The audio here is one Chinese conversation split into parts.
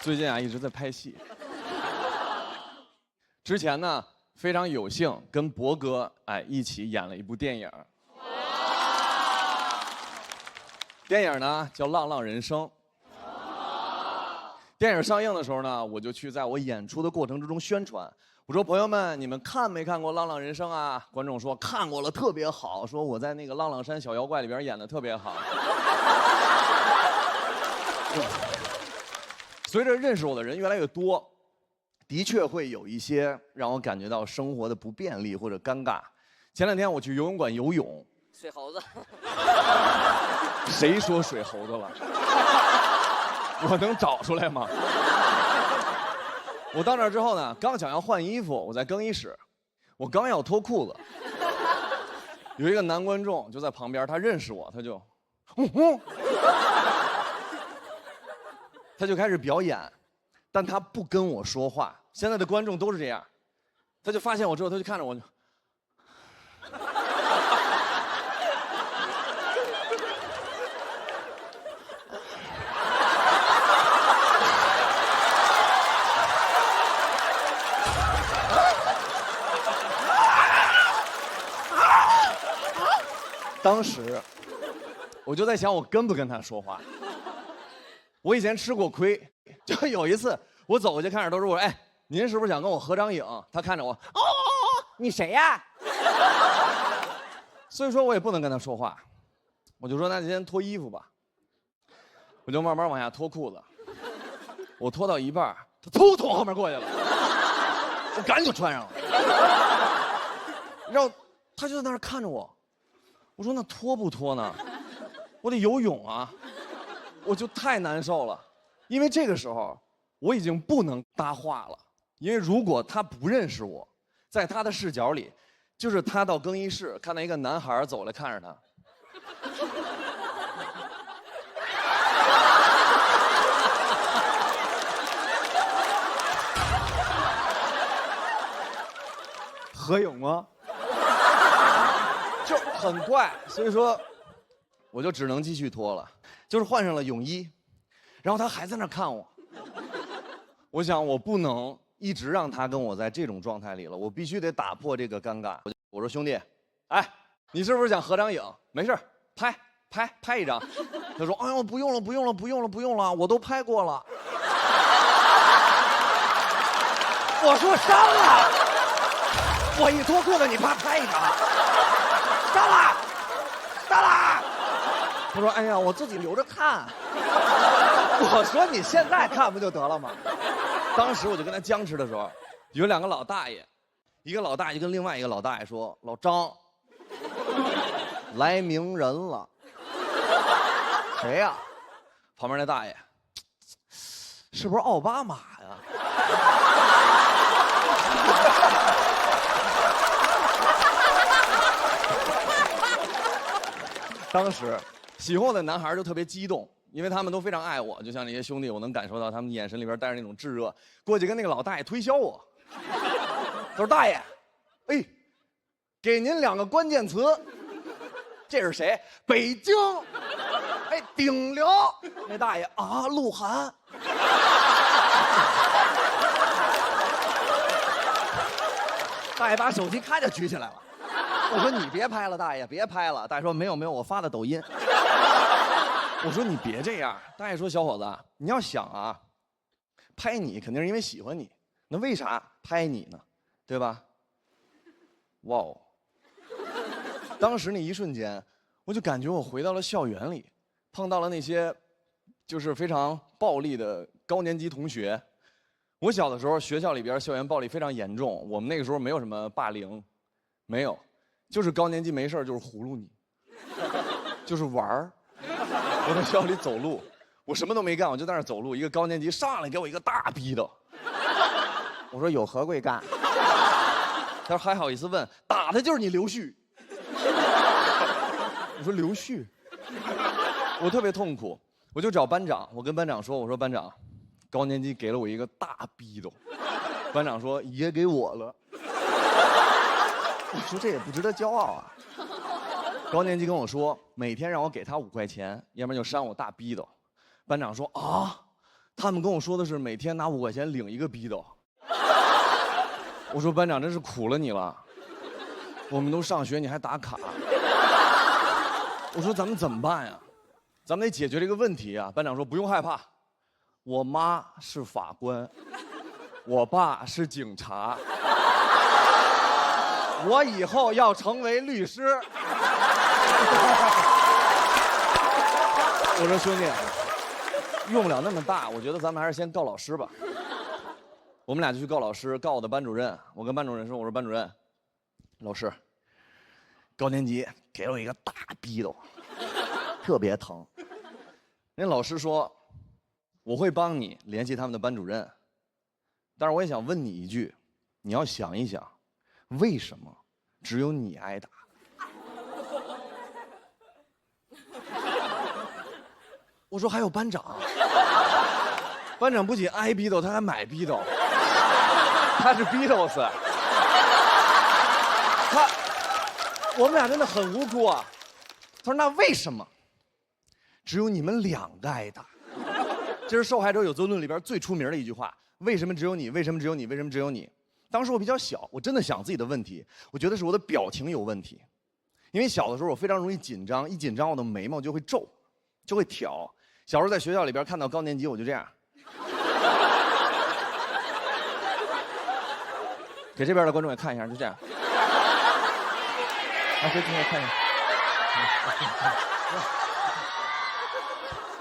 最近啊一直在拍戏。之前呢非常有幸跟博哥一起演了一部电影。电影呢叫《浪浪人生》。电影上映的时候呢，我就去在我演出的过程之中宣传。我说朋友们，你们看没看过《浪浪人生》啊？观众说看过了，特别好，说我在那个《浪浪山小妖怪》里边演的特别好。随着认识我的人越来越多，的确会有一些让我感觉到生活的不便利或者尴尬。前两天我去游泳馆游泳，水猴子，谁说水猴子了？我能找出来吗？我到那儿之后呢，刚想要换衣服，我在更衣室，我刚要脱裤子，有一个男观众就在旁边，他认识我，他就，他就开始表演，但他不跟我说话。现在的观众都是这样，他就发现我之后，他就看着我。当时我就在想，我跟不跟他说话。我以前吃过亏，就有一次我走过去看着都是我，哎，您是不是想跟我合张影？他看着我，哦，你谁呀？所以说我也不能跟他说话，我就说那你先脱衣服吧。我就慢慢往下脱裤子，我脱到一半，他突从后面过去了，我赶紧穿上了。然后他就在那儿看着我。我说那脱不脱呢？我得游泳啊！我就太难受了，因为这个时候我已经不能搭话了，因为如果他不认识我，在他的视角里，就是他到更衣室看到一个男孩走来看着他，合影吗？就很怪，所以说我就只能继续脱了，就是换上了泳衣，然后他还在那看我。我想我不能一直让他跟我在这种状态里了，我必须得打破这个尴尬。我说兄弟，哎，你是不是想合张影？没事，拍一张。他说哎呦不用了，我都拍过了。我说删了，我一脱裤子你啪拍一张。删了！他说：“哎呀，我自己留着看。”我说：“你现在看不就得了吗？”当时我就跟他僵持的时候，有两个老大爷，一个老大爷跟另外一个老大爷说：“老张，来名人了。”谁呀？旁边那大爷，是不是奥巴马呀？当时喜欢我的男孩就特别激动，因为他们都非常爱我，就像那些兄弟，我能感受到他们眼神里边带着那种炙热。过去跟那个老大爷推销我，他说：“大爷，哎，给您2个关键词。”这是谁？北京。哎，顶流。那大爷啊，鹿晗。大爷把手机咔就举起来了。我说你别拍了，大爷别拍了。大爷说没有，我发的抖音。我说你别这样。大爷说小伙子，你要想啊，拍你肯定是因为喜欢你，那为啥拍你呢？对吧？哇哦！当时那一瞬间，我就感觉我回到了校园里，碰到了那些就是非常暴力的高年级同学。我小的时候学校里边校园暴力非常严重，我们那个时候没有什么霸凌，没有。就是高年级没事就是葫芦你，就是玩儿。我在学校里走路，我什么都没干，我就在那儿走路。一个高年级上来给我一个大逼斗，我说有何贵干？他说还好意思问，打的就是你刘旭。我说刘旭，我特别痛苦，我就找班长，我跟班长说，我说班长，高年级给了我一个大逼斗。班长说也给我了。我说这也不值得骄傲啊。高年级跟我说，每天让我给他5块钱，要不然就扇我大逼斗。班长说啊，他们跟我说的是每天拿5块钱领一个逼斗。我说班长真是苦了你了，我们都上学你还打卡。我说咱们怎么办呀？咱们得解决这个问题啊。班长说不用害怕，我妈是法官，我爸是警察，我以后要成为律师。我说兄弟，用不了那么大，我觉得咱们还是先告老师吧。我们俩就去告老师，告我的班主任。我跟班主任说：“我说班主任，老师，高年级给了我一个大逼斗，特别疼。”人老师说：“我会帮你联系他们的班主任，但是我也想问你一句，你要想一想，为什么只有你挨打？”我说还有班长，班长不仅挨逼斗，他还买逼斗，他是逼斗斯。我们俩真的很无辜啊。他说那为什么只有你们2个挨打？这是受害者有责论里边最出名的一句话。为什么只有你？为什么只有你？为什么只有你？当时我比较小，我真的想自己的问题，我觉得是我的表情有问题，因为小的时候我非常容易紧张，一紧张我的眉毛就会皱，就会挑。小时候在学校里边看到高年级，我就这样，给这边的观众也看一下，就这样。啊，给看一下，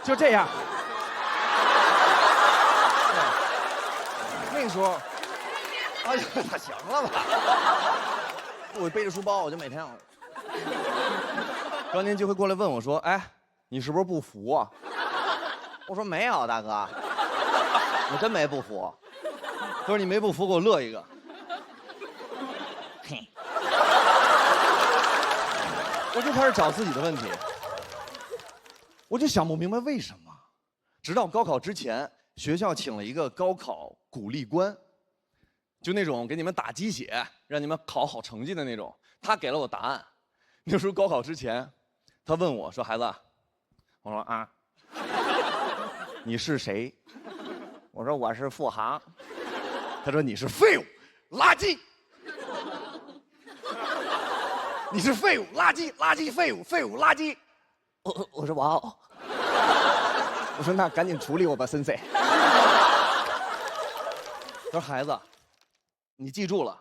就这样。那个时候，哎呀，行了吧？我背着书包，我就每天，高年级会过来问我说：“哎，你是不是不服啊？”我说没有，大哥，我真没不服。他说你没不服，给我乐一个。嘿，我就开始找自己的问题，我就想不明白为什么。直到高考之前，学校请了一个高考鼓励官，就那种给你们打鸡血，让你们考好成绩的那种。他给了我答案。那时候高考之前，他问我说：“孩子，我说啊。”你是谁？我说我是付航。他说你是废物，垃圾。你是废物，垃圾，垃圾，废物，废物，垃圾。我说哇哦。我说那赶紧处理我吧，森森。他说孩子，你记住了，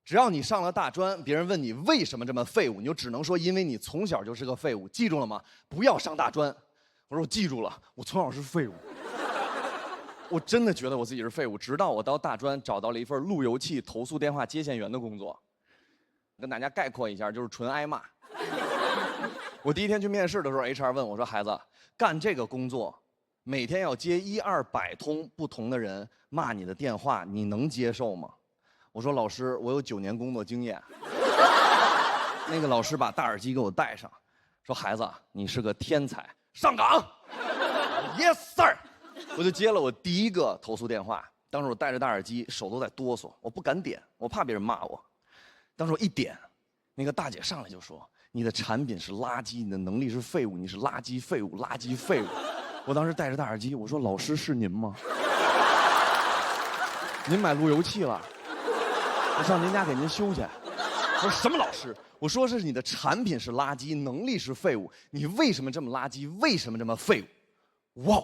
只要你上了大专，别人问你为什么这么废物，你就只能说因为你从小就是个废物，记住了吗？不要上大专。我说我记住了，我从小是废物。我真的觉得我自己是废物，直到我到大专找到了一份路由器投诉电话接线员的工作。跟大家概括一下，就是纯挨骂。我第一天去面试的时候 ，HR 问我说：“孩子，干这个工作，每天要接100-200通不同的人骂你的电话，你能接受吗？”我说：“老师，我有9年工作经验。”那个老师把大耳机给我戴上，说：“孩子，你是个天才。”上岗 ，Yes sir， 我就接了我第一个投诉电话。当时我戴着大耳机，手都在哆嗦，我不敢点，我怕别人骂我。当时我一点，那个大姐上来就说：“你的产品是垃圾，你的能力是废物，你是垃圾废物，垃圾废物。”我当时戴着大耳机，我说：“老师是您吗？您买路由器了？我上您家给您修去。”我说：“什么老师？”我说是你的产品是垃圾，能力是废物，你为什么这么垃圾？为什么这么废物？哇！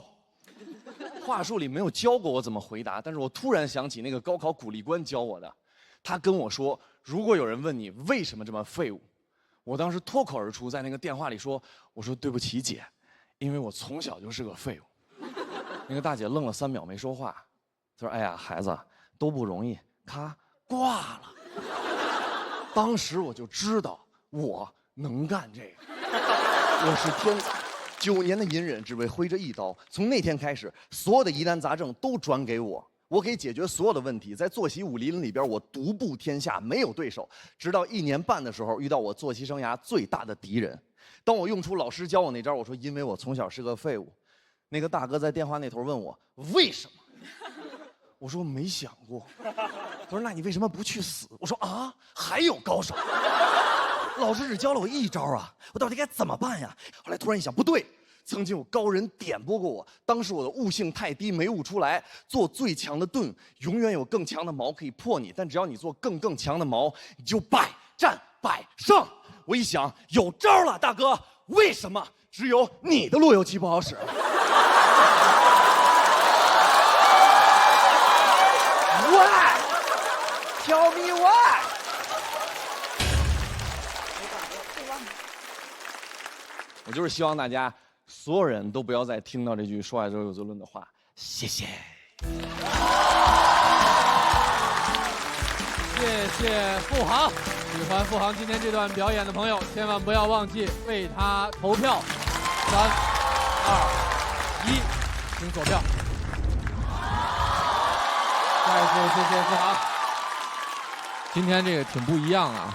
话术里没有教过我怎么回答，但是我突然想起那个高考鼓励官教我的，他跟我说，如果有人问你为什么这么废物，我当时脱口而出在那个电话里说，我说对不起姐，因为我从小就是个废物。那个大姐愣了3秒没说话，她说：“哎呀，孩子都不容易。”咔，挂了。当时我就知道我能干这个，我是天才。9年的隐忍只为挥这一刀。从那天开始，所有的疑难杂症都转给我，我可以解决所有的问题。在作息武林里边，我独步天下，没有对手。直到1年半的时候，遇到我作息生涯最大的敌人。当我用出老师教我那招，我说因为我从小是个废物。那个大哥在电话那头问我为什么。我说没想过。他说：“那你为什么不去死？”我说：“啊，还有高手。老师只教了我一招啊，我到底该怎么办呀？”后来突然一想，不对，曾经有高人点拨过我，当时我的悟性太低，没悟出来。做最强的盾，永远有更强的矛可以破你，但只要你做更强的矛，你就百战百胜。我一想，有招了，大哥，为什么只有你的路由器不好使？Why? Tell me why? 我就是希望大家所有人都不要再听到这句说爱之后有责论的话。谢谢。谢谢付航。喜欢付航今天这段表演的朋友，千万不要忘记为他投票。3、2、1，请锁票。再一次谢谢付航。今天这个挺不一样啊。